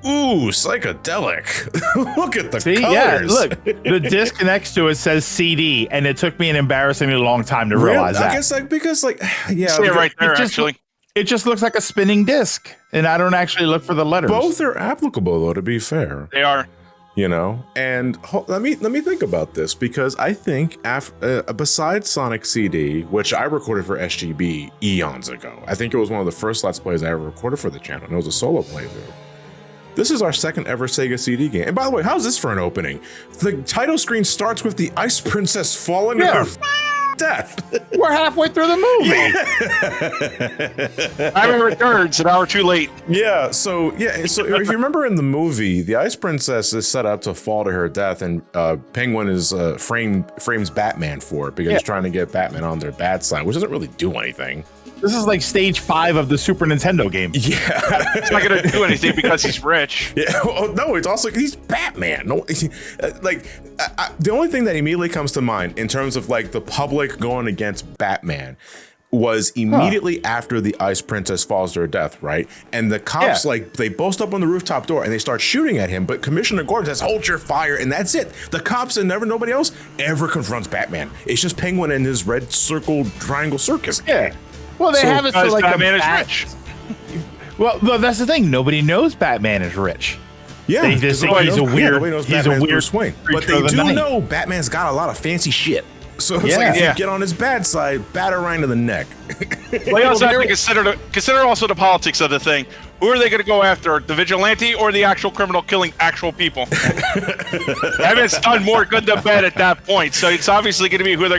Ooh, psychedelic. Look at the See, colors. yeah, look, the disc next to it says CD, and it took me an embarrassingly long time to realize that. I guess because yeah, See it right there, actually. It just looks like a spinning disc, and I don't actually look for the letters. both are applicable though, to be fair. They are. You know, and let me think about this, because I think besides Sonic CD, which I recorded for SGB eons ago, I think it was one of the first Let's Plays I ever recorded for the channel, and it was a solo playthrough. This is our second ever Sega CD game. And by the way, how's this for an opening? The title screen starts with the Ice Princess falling to her death. We're halfway through the movie. Batman Returns, an hour too late. Yeah, so if you remember in the movie, the Ice Princess is set up to fall to her death, and Penguin is frames Batman for it because he's trying to get Batman on their bad side, which doesn't really do anything. This is like stage 5 of the Super Nintendo game. Yeah, It's not going to do anything because he's rich. Yeah, well, no, it's also he's Batman. No, the only thing that immediately comes to mind in terms of like the public going against Batman was immediately after the Ice Princess falls to her death, right? And the cops they boast up on the rooftop door and they start shooting at him, but Commissioner Gordon says, "Hold your fire," and that's it. The cops and nobody else ever confronts Batman. It's just Penguin and his red circle triangle circus. Yeah. Well, they have it so like Batman is rich. Well, that's the thing. Nobody knows Batman is rich. Yeah, they just think he's a weird swing. But they do know Batman's got a lot of fancy shit. So it's like if you get on his bad side, batarang to the neck. Well, you also have to consider also the politics of the thing. Who are they going to go after? The vigilante or the actual criminal killing actual people? Batman's done more good than bad at that point. So it's obviously going to be who the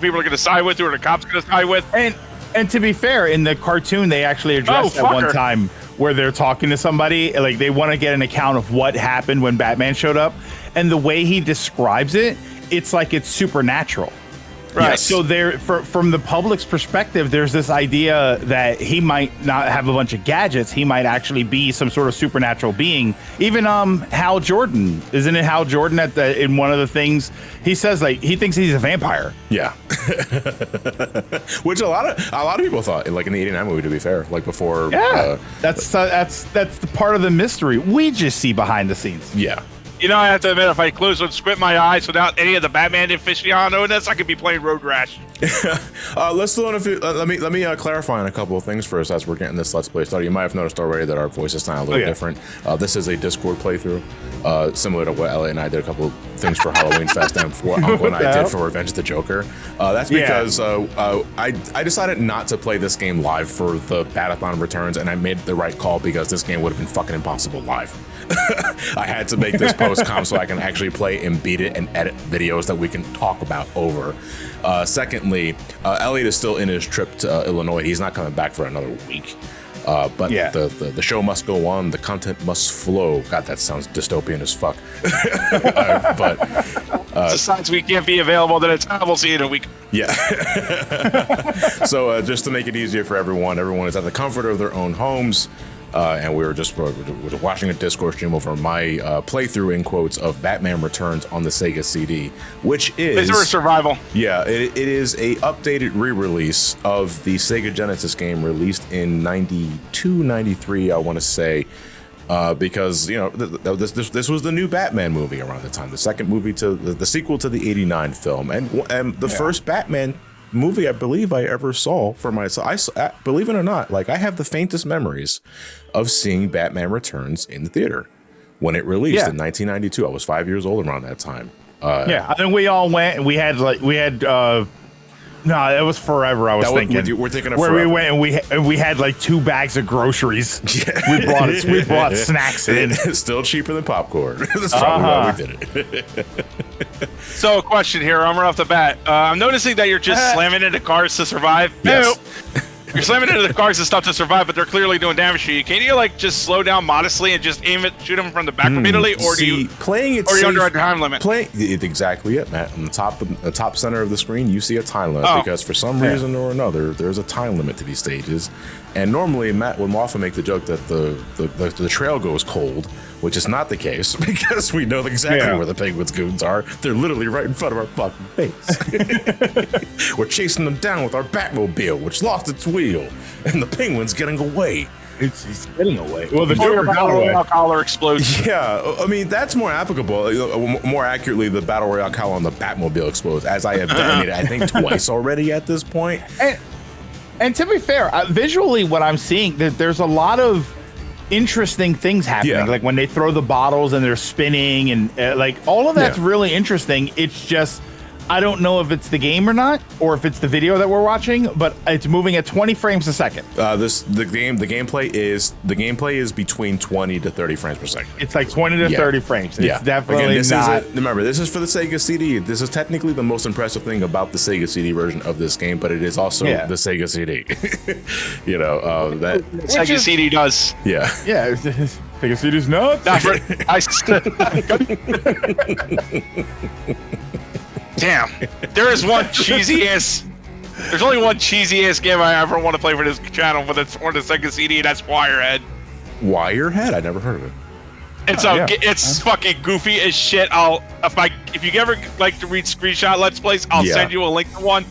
people are going to side with, who are the cops going to side with. And to be fair, in the cartoon, they actually addressed that one time where they're talking to somebody, like they want to get an account of what happened when Batman showed up. And the way he describes it, it's like it's supernatural. Right. Yes. So from the public's perspective, there's this idea that he might not have a bunch of gadgets. He might actually be some sort of supernatural being. Even Hal Jordan, isn't it? Hal Jordan in one of the things he says, like he thinks he's a vampire. Yeah, which a lot of people thought, like in the '89 movie. To be fair, like before. Yeah, that's the part of the mystery we just see behind the scenes. Yeah. You know, I have to admit, if I close and squint my eyes without any of the Batman aficionado in this, I could be playing Road Rash. Let's do it. Let me clarify on a couple of things first as we're getting this Let's Play started. You might have noticed already that our voices sound a little different. This is a Discord playthrough, similar to what Elliot and I did a couple of things for Halloween Fest and what Uncle and I did for Revenge of the Joker. That's because I decided not to play this game live for the Batathon Returns, and I made the right call because this game would have been fucking impossible live. I had to make this post-com so I can actually play and beat it and edit videos that we can talk about over. Secondly, Elliot is still in his trip to Illinois. He's not coming back for another week. But the show must go on. The content must flow. God, that sounds dystopian as fuck. Besides, we can't be available, then we'll see you in a week. Yeah. So just to make it easier for everyone is at the comfort of their own homes. And we're watching a Discord stream over my playthrough, in quotes, of Batman Returns on the Sega CD, which is survival. Yeah, it is a updated re-release of the Sega Genesis game released in 92, 93, I want to say, because this was the new Batman movie around the time, the second movie to the sequel to the '89 film, and the first Batman movie I believe I ever saw for myself. Believe it or not, like I have the faintest memories of seeing Batman Returns in the theater when it released in 1992. I was 5 years old around that time. I think we all went and we had no, it was forever. I was thinking. We're thinking of where forever. We went and we had like 2 bags of groceries. Yeah. We brought snacks in. It's still cheaper than popcorn. That's probably why we did it. So, a question here, right off the bat. I'm noticing that you're just slamming into cars to survive. Yes. You're slamming into the cars and stuff to survive, but they're clearly doing damage to you. Can you like just slow down modestly and just shoot them from the back repeatedly, or do you under a time limit? Exactly it, Matt. On the top center of the screen, you see a time limit because for some reason or another, there's a time limit to these stages. And normally, Matt would often make the joke that the trail goes cold, which is not the case because we know exactly where the Penguin's goons are. They're literally right in front of our fucking face. We're chasing them down with our Batmobile, which lost its wheel, and the Penguin's getting away. He's spinning away. Well, the Joker Joker got away. collar explodes. Yeah, I mean that's more applicable. More accurately, the battle royale cowl on the Batmobile explodes, as I have detonated I think twice already at this point. And to be fair, visually, what I'm seeing, there's a lot of interesting things happening. Yeah. Like when they throw the bottles and they're spinning, and like all of that's really interesting. It's just I don't know if it's the game or not, or if it's the video that we're watching, but it's moving at 20 frames a second. The gameplay is between 20 to 30 frames per second. It's like 20 to 30 frames. It's definitely not. Remember, this is for the Sega CD. This is technically the most impressive thing about the Sega CD version of this game, but it is also the Sega CD. That Sega CD does. Yeah. Yeah. Sega CD's nuts. Damn. There's only one cheesy ass game I ever want to play for this channel for the Sega CD, and that's Wirehead. Wirehead? I never heard of it. It's fucking goofy as shit. If you ever like to read screenshot Let's Plays, I'll send you a link to one.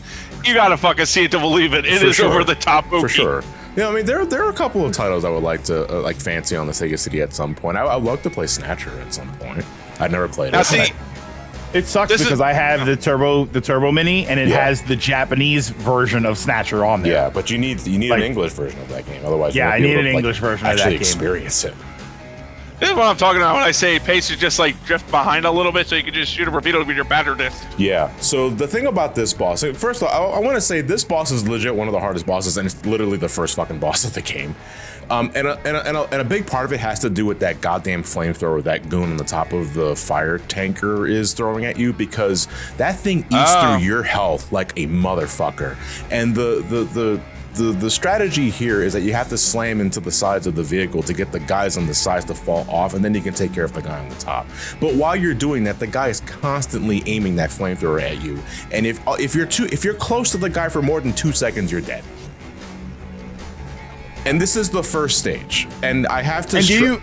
You gotta fucking see it to believe it. It is over the top movie. For sure. Yeah, I mean there are a couple of titles I would like to fancy on the Sega CD at some point. I'd love to play Snatcher at some point. I'd never played it. See, it sucks because I have the Turbo Mini, and it has the Japanese version of Snatcher on there. Yeah, but you need an English version of that game. Otherwise, I need an English version of that game. Experience it. This is what I'm talking about when I say pace is just like drift behind a little bit, so you can just shoot a repeater with your batter disc. Yeah. So the thing about this boss, first of all, I want to say this boss is legit one of the hardest bosses, and it's literally the first fucking boss of the game. And a big part of it has to do with that goddamn flamethrower that goon on the top of the fire tanker is throwing at you, because that thing eats through your health like a motherfucker. And the strategy here is that you have to slam into the sides of the vehicle to get the guys on the sides to fall off, and then you can take care of the guy on the top. But while you're doing that, the guy is constantly aiming that flamethrower at you. And if you're close to the guy for more than 2 seconds, you're dead. And this is the first stage, and I have to. Do you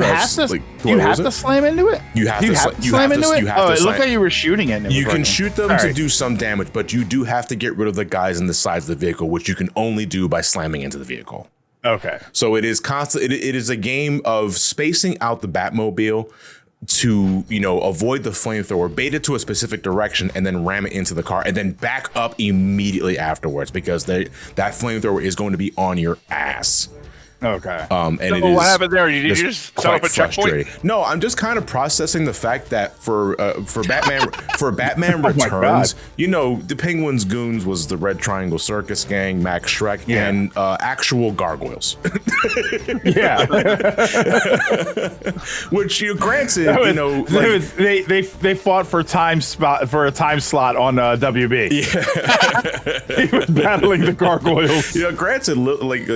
have to slam into it? You have to slam into it. Oh, it looked like you were shooting it. You can shoot them to do some damage, but you do have to get rid of the guys in the sides of the vehicle, which you can only do by slamming into the vehicle. Okay. So it is constant. It is a game of spacing out the Batmobile to avoid the flamethrower, bait it to a specific direction, and then ram it into the car, and then back up immediately afterwards, because that flamethrower is going to be on your ass. Okay. And so what happened there? Did you just set up a checkpoint? No, I'm just kind of processing the fact that for Batman Returns, the Penguins Goons was the Red Triangle Circus Gang, Max Shrek, and actual gargoyles. Yeah. Which granted, they fought for a time slot on WB. Yeah. He was battling the gargoyles. Granted, like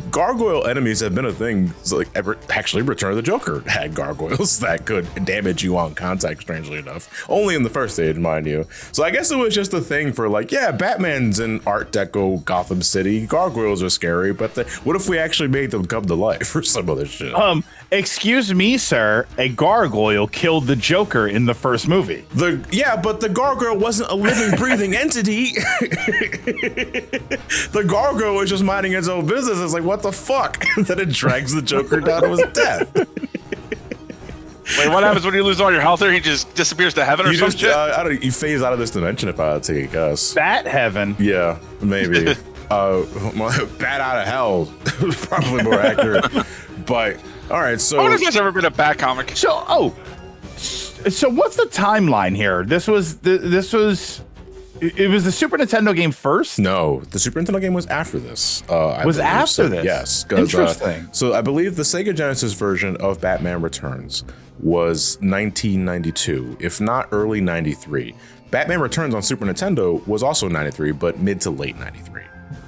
gargoyle enemies have been a thing. So like actually, Return of the Joker had gargoyles that could damage you on contact. Strangely enough, only in the first stage, mind you. So I guess it was just a thing for Batman's in Art Deco Gotham City. Gargoyles are scary, but what if we actually made them come to life or some other shit? Excuse me, sir. A gargoyle killed the Joker in the first movie. But the gargoyle wasn't a living, breathing entity. The gargoyle was just minding its own business. It's like, what the fuck? Then it drags the Joker down to his death. Wait, what happens when you lose all your health there? He just disappears to heaven or some shit? You phase out of this dimension, if I had to take a guess. Bat heaven? Yeah, maybe. Bat out of hell. Probably more accurate. But, all right, so... I wonder if there's ever been a Bat comic. So what's the timeline here? It was the Super Nintendo game first? No, the Super Nintendo game was after this. This? Yes. Interesting. So I believe the Sega Genesis version of Batman Returns was 1992, if not early 93. Batman Returns on Super Nintendo was also 93, but mid to late 93.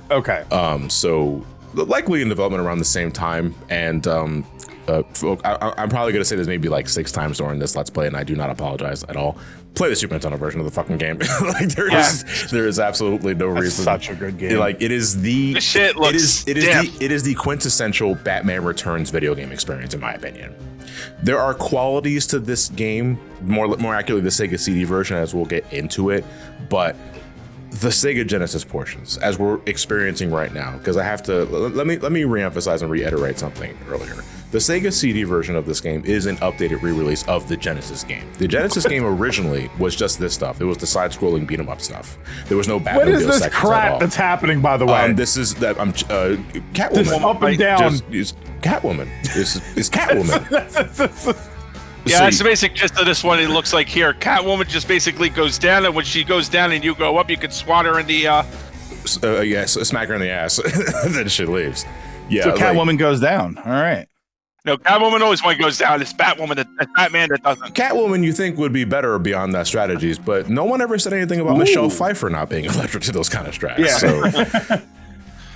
Okay. So likely in development around the same time, and I'm probably gonna say this maybe like 6 times during this Let's Play, and I do not apologize at all. Play the Super Nintendo version of the fucking game. There is absolutely no reason. Such a good game. It is the this shit looks it is the quintessential Batman Returns video game experience, in my opinion. There are qualities to this game, more accurately the Sega CD version, as we'll get into it, but the Sega Genesis portions, as we're experiencing right now, because I have to let me reemphasize and reiterate something earlier. The Sega CD version of this game is an updated re-release of the Genesis game. The Genesis game originally was just this stuff. It was the side-scrolling beat 'em up stuff. There was no Batmobile. What is this crap that's happening, by the way? This is that Catwoman. This up and down. Is Catwoman. Is Catwoman. Yeah, that's the basic gist of this one. It looks like here, Catwoman just basically goes down, and when she goes down and you go up, you can swat her in the smack her in the ass, then she leaves. Yeah, so Catwoman goes down. All right. No, Catwoman always one goes down. It's Batwoman, it's Batman that doesn't. Catwoman, you think would be better beyond that strategies, but no one ever said anything about Michelle Pfeiffer not being electric to those kind of strats. Yeah. So.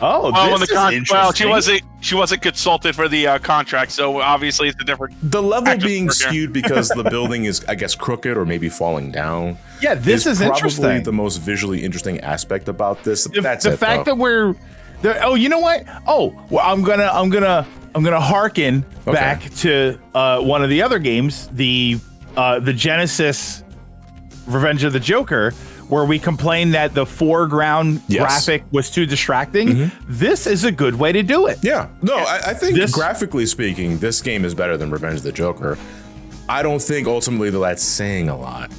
Oh, well, this is interesting. Well, she wasn't consulted for the contract, so obviously it's a different. The level being skewed because the building is, I guess, crooked or maybe falling down. Yeah, this is probably interesting. The most visually interesting aspect about this. That's the fact that we're. Oh, you know what? Oh, well, I'm gonna hearken back to one of the other games, the Genesis Revenge of the Joker, where we complained that the foreground graphic was too distracting. This is a good way to do it. Yeah. No, I think graphically speaking, this game is better than Revenge of the Joker. I don't think ultimately that's saying a lot.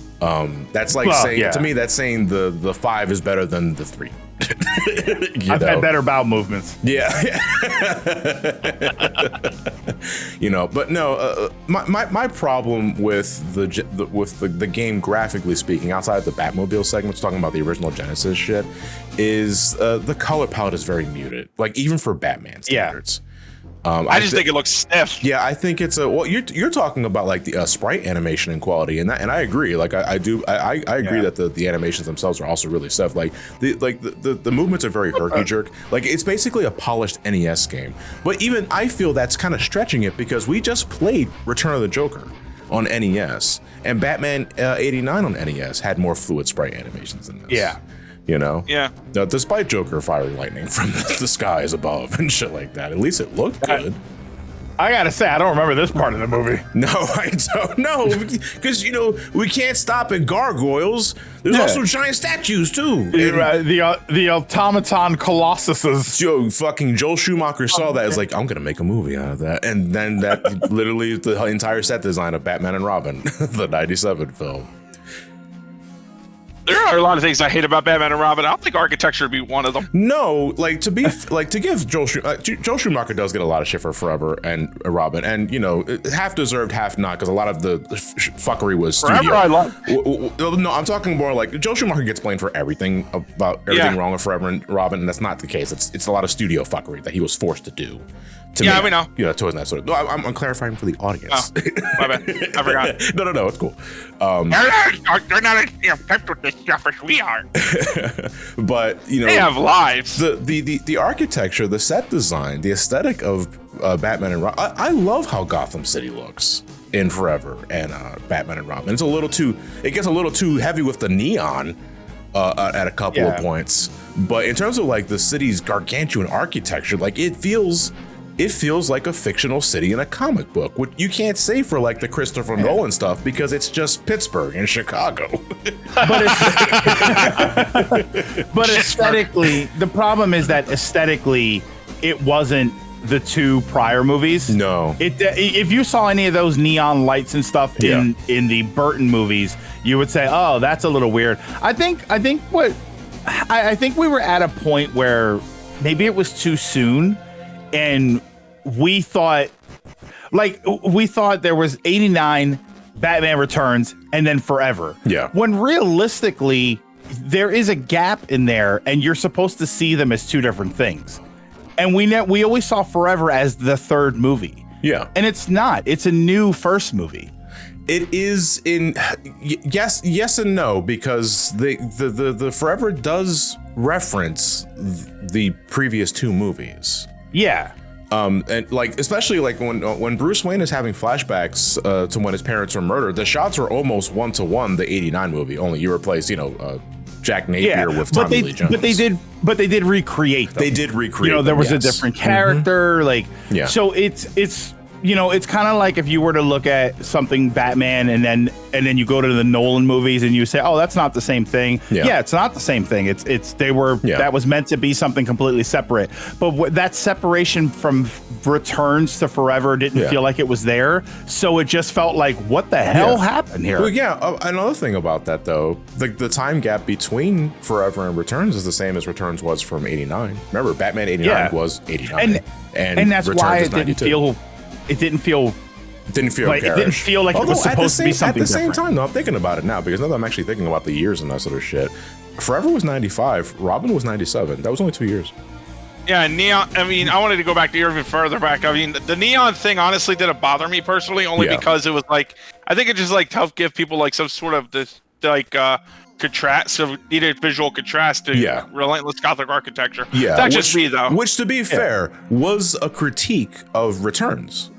That's like saying to me, that's saying the 5 is better than the 3. I've had better bowel movements. Yeah. But no, my problem with the game graphically speaking, outside of the Batmobile segments, talking about the original Genesis shit, is the color palette is very muted. Like even for Batman standards. I just think it looks stiff. Yeah, I think it's you're talking about like the sprite animation and quality, and I agree. Like I agree that the animations themselves are also really stiff. Like the movements are very herky jerk. Like it's basically a polished NES game. But even I feel that's kind of stretching it because we just played Return of the Joker on NES, and Batman 89 on NES had more fluid sprite animations than this. Yeah. Yeah. Despite Joker firing lightning from the skies above and shit like that, at least it looked good. I gotta say, I don't remember this part of the movie. No, I don't know, because we can't stop at gargoyles. There's also giant statues too. The automaton colossuses. Joel Schumacher saw that. Is like, I'm gonna make a movie out of that, and then that literally is the entire set design of Batman and Robin, the ’97 film. There are a lot of things I hate about Batman and Robin. I don't think architecture would be one of them. No, to give Joel Schumacher does get a lot of shit for Forever and Robin, and half deserved, half not, because a lot of the fuckery was Forever. Studio. I love. No, I'm talking more like Joel Schumacher gets blamed for everything wrong with Forever and Robin, and that's not the case. It's a lot of studio fuckery that he was forced to do. We know. Towards that sort of. No, I'm clarifying for the audience. Oh, my bad. I forgot. No, it's cool. They're not as equipped with this stuff as we are. But they have lives. The architecture, the set design, the aesthetic of Batman and Robin. I love how Gotham City looks in Forever and Batman and Robin. It gets a little too heavy with the neon at a couple of points. But in terms of like the city's gargantuan architecture, like it feels like a fictional city in a comic book, which you can't say for like the Christopher Nolan stuff because it's just Pittsburgh and Chicago. But aesthetically, the problem is that aesthetically, it wasn't the two prior movies. No. If you saw any of those neon lights and stuff in the Burton movies, you would say, "Oh, that's a little weird." I think we were at a point where maybe it was too soon. And we thought there was 89, Batman Returns, and then Forever. Yeah. When realistically, there is a gap in there, and you're supposed to see them as two different things. And we always saw Forever as the third movie. Yeah. And it's not. It's a new first movie. It is yes and no, because the Forever does reference the previous two movies. Yeah. And like, especially like when Bruce Wayne is having flashbacks to when his parents were murdered, the shots are almost 1-to-1 the 89 movie, only you replace, Jack Napier with Tommy Lee Jones. But they did recreate them. They did recreate there was a different character, So it's kind of like if you were to look at something Batman and then you go to the Nolan movies and you say, oh, that's not the same thing. Yeah, it's not the same thing. That was meant to be something completely separate. But that separation from Returns to Forever didn't feel like it was there. So it just felt like, what the hell happened here? Well, another thing about that though, the time gap between Forever and Returns is the same as Returns was from 89. Remember, Batman 89 was 89. And that's Returns why is 92. It didn't feel like it was supposed to be something at the same different. time, though, I'm thinking about it now because now that I'm actually thinking about the years and that sort of shit. Forever was 95. Robin was 97. That was only 2 years. Yeah, Neon. I mean, I wanted to go back to even further back. I mean, the Neon thing honestly didn't bother me personally, only because it was like, I think it just like helped give people like some sort of this like contrast, so needed visual contrast to relentless Gothic architecture. Yeah, that's just me though. Which, to be fair, was a critique of Returns.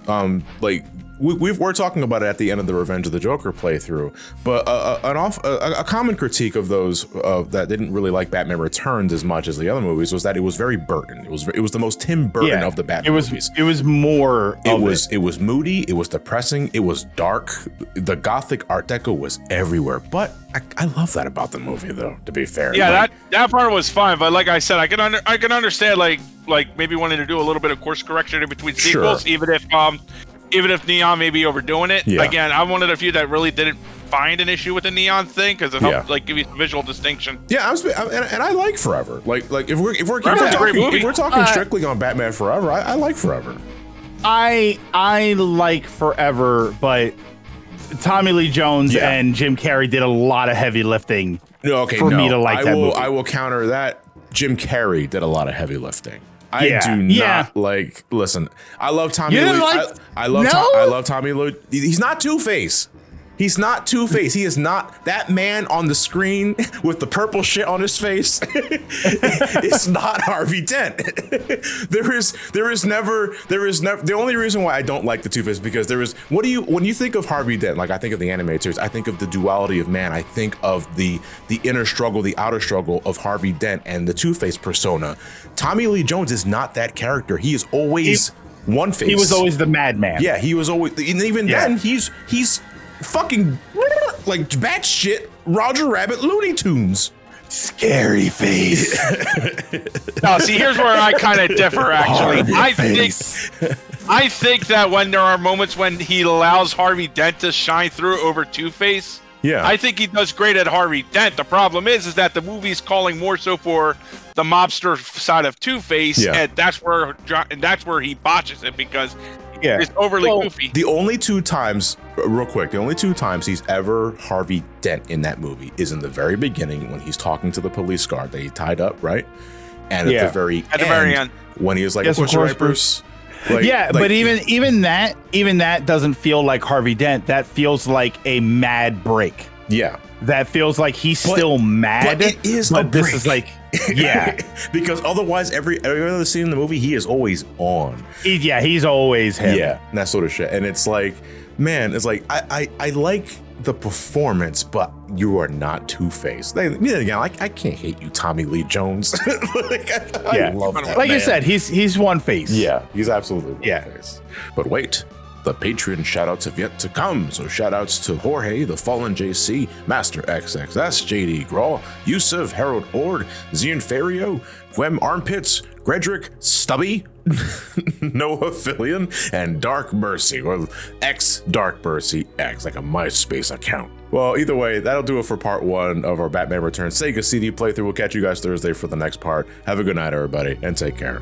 We're talking about it at the end of the Revenge of the Joker playthrough, but a common critique of those that didn't really like Batman Returns as much as the other movies was that it was very Burton. It was the most Tim Burton of the Batman movies. It was more. It was moody. It was depressing. It was dark. The Gothic Art Deco was everywhere. But I love that about the movie, though. To be fair, that part was fine. But like I said, I can understand like maybe wanting to do a little bit of course correction in between sequels, even if Neon may be overdoing it. Again, I'm one of the few that really didn't find an issue with the Neon thing because it helped like give you some visual distinction. Yeah, and I like Forever. Like if we're talking strictly on Batman Forever, I like Forever. I like Forever, but Tommy Lee Jones and Jim Carrey did a lot of heavy lifting for me to like that movie. I will counter that. Jim Carrey did a lot of heavy lifting. I do not like. Listen, I love Tommy Lee. I love Tommy Lee. He's not Two-Face. He's not Two-Face. He is not that man on the screen with the purple shit on his face. It's not Harvey Dent. There is never. The only reason why I don't like the Two-Face is because when you think of Harvey Dent, like I think of the animated series, I think of the duality of man. I think of the inner struggle, the outer struggle of Harvey Dent and the Two-Face persona. Tommy Lee Jones is not that character. He is always one face. He was always the madman. Yeah, he was always, and even then he's fucking like batshit Roger Rabbit Looney Tunes. Scary face. No, see, here's where I kind of differ. Actually, I think that when there are moments when he allows Harvey Dent to shine through over Two-Face, I think he does great at Harvey Dent. The problem is that the movie's calling more so for the mobster side of Two-Face, and that's where he botches it because it's overly goofy. The only two times he's ever Harvey Dent in that movie is in the very beginning when he's talking to the police guard that he tied up, right? And at the very end when he was like, "What's your Bruce?" But even that doesn't feel like Harvey Dent. That feels like a mad break. Yeah. That feels like he's still mad. But it is but this is like, because otherwise every other scene in the movie, he is always on. He's always him. Yeah, and that sort of shit. And it's like, man, it's like, I like the performance, but you are not Two-Face. I can't hate you, Tommy Lee Jones. I love that, like I said, he's one face. Yeah, he's absolutely one face. But wait. The Patreon shoutouts have yet to come, so shoutouts to Jorge, The Fallen JC, Master XXS, JD Graw, Yusuf, Harold Ord, Zion Ferio, Gwem Armpits, Gredrick, Stubby, Noah Fillion, and Dark Mercy, or X Dark Mercy X, like a MySpace account. Well, either way, that'll do it for part 1 of our Batman Returns Sega CD playthrough. We'll catch you guys Thursday for the next part. Have a good night, everybody, and take care.